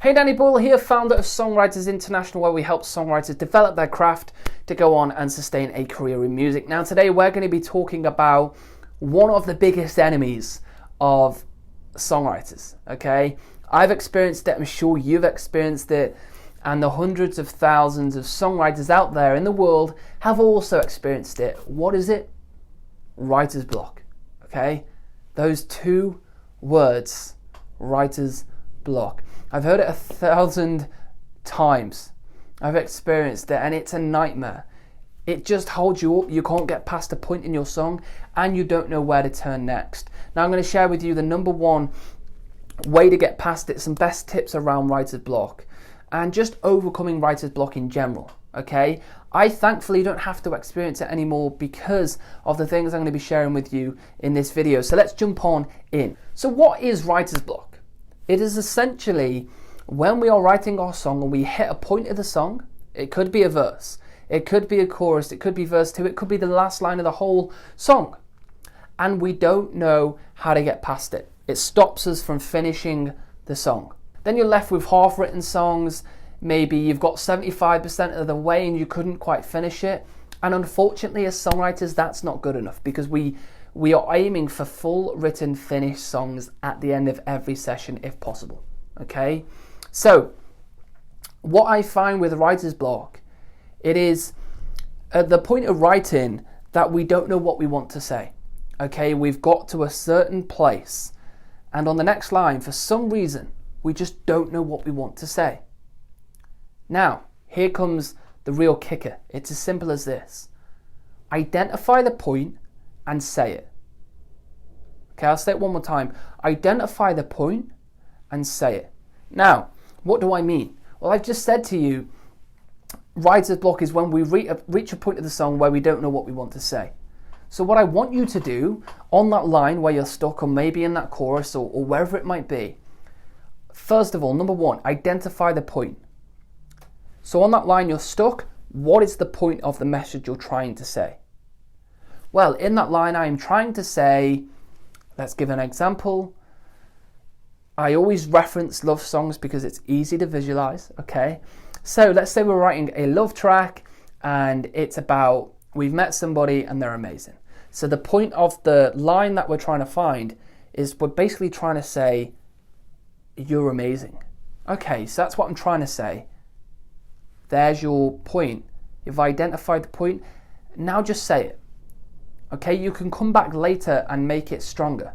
Hey, Danny Bull here, founder of Songwriters International, where we help songwriters develop their craft to go on and sustain a career in music. Now today we're going to be talking about one of the biggest enemies of songwriters, okay? I've experienced it, I'm sure you've experienced it, and the hundreds of thousands of songwriters out there in the world have also experienced it. What is it? Writer's block, okay? Those two words, writer's block. I've heard it 1,000 times. I've experienced it and it's a nightmare. It just holds you up. You can't get past a point in your song and you don't know where to turn next. Now I'm going to share with you the number one way to get past it, some best tips around writer's block and just overcoming writer's block in general. Okay, I thankfully don't have to experience it anymore because of the things I'm going to be sharing with you in this video. So let's jump on in. So what is writer's block? It is essentially when we are writing our song and we hit a point of the song. It could be a verse, it could be a chorus, it could be verse 2, it could be the last line of the whole song, and we don't know how to get past it. It stops us from finishing the song. Then you're left with half-written songs. Maybe you've got 75% of the way and you couldn't quite finish it. And unfortunately, as songwriters, that's not good enough because we are aiming for full written finished songs at the end of every session if possible. Okay? So, what I find with writer's block, it is at the point of writing that we don't know what we want to say. Okay? We've got to a certain place and on the next line, for some reason, we just don't know what we want to say. Now, here comes the real kicker. It's as simple as this. Identify the point and say it. Okay, I'll say it one more time. Identify the point and say it. Now, what do I mean? Well, I've just said to you, writer's block is when we reach a point of the song where we don't know what we want to say. So what I want you to do on that line where you're stuck, or maybe in that chorus or wherever it might be, first of all, number one, identify the point. So on that line you're stuck, what is the point of the message you're trying to say? Well, in that line I am trying to say, let's give an example. I always reference love songs because it's easy to visualize, okay? So let's say we're writing a love track and it's about we've met somebody and they're amazing. So the point of the line that we're trying to find is we're basically trying to say, you're amazing. Okay, so that's what I'm trying to say. There's your point. You've identified the point. Now just say it. Okay, you can come back later and make it stronger.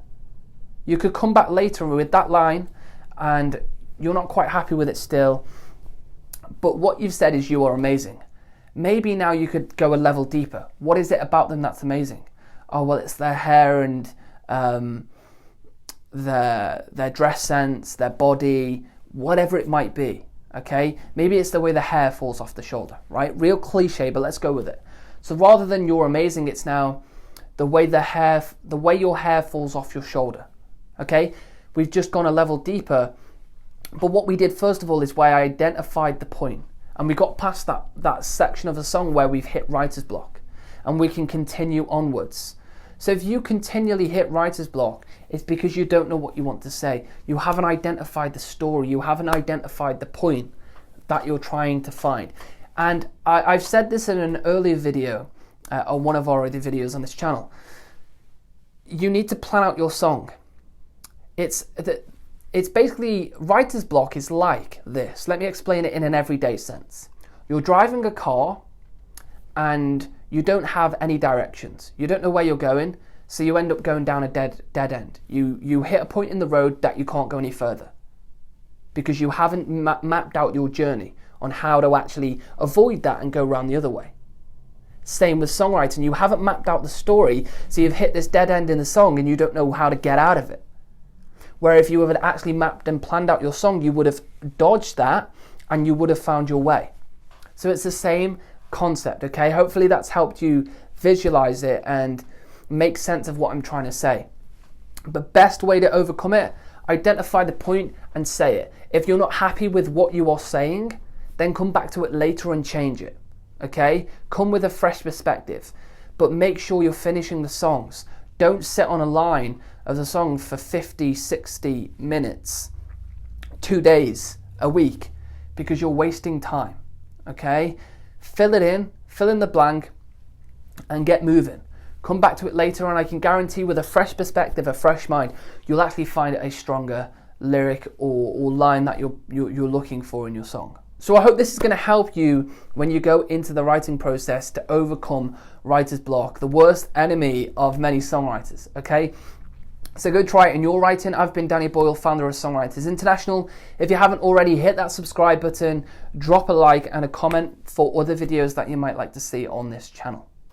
You could come back later with that line and you're not quite happy with it still, but what you've said is you are amazing. Maybe now you could go a level deeper. What is it about them that's amazing? Oh, well, it's their hair and their dress sense, their body, whatever it might be. Okay, maybe it's the way the hair falls off the shoulder, right? Real cliche, but let's go with it. So rather than you're amazing, it's now the way your hair falls off your shoulder. Okay, we've just gone a level deeper. But what we did first of all is where I identified the point, and we got past that section of the song where we've hit writer's block, and we can continue onwards. So if you continually hit writer's block, it's because you don't know what you want to say. You haven't identified the story. You haven't identified the point that you're trying to find. And I've said this in an earlier video, or one of our other videos on this channel. You need to plan out your song. It's basically, writer's block is like this. Let me explain it in an everyday sense. You're driving a car and you don't have any directions. You don't know where you're going, so you end up going down a dead end. You hit a point in the road that you can't go any further because you haven't mapped out your journey on how to actually avoid that and go around the other way. Same with songwriting. You haven't mapped out the story, so you've hit this dead end in the song and you don't know how to get out of it. Where if you had actually mapped and planned out your song, you would have dodged that and you would have found your way. So it's the same concept, okay? Hopefully that's helped you visualize it and make sense of what I'm trying to say. The best way to overcome it, identify the point and say it. If you're not happy with what you are saying, then come back to it later and change it, okay? Come with a fresh perspective, but make sure you're finishing the songs. Don't sit on a line of the song for 50, 60 minutes, 2 days, a week because you're wasting time, okay? Fill it in, fill in the blank, and get moving. Come back to it later, and I can guarantee with a fresh perspective, a fresh mind, you'll actually find a stronger lyric or line that you're looking for in your song. So I hope this is going to help you when you go into the writing process to overcome writer's block, the worst enemy of many songwriters, okay? So go try it in your writing. I've been Danny Boyle, founder of Songwriters International. If you haven't already, hit that subscribe button, drop a like and a comment for other videos that you might like to see on this channel.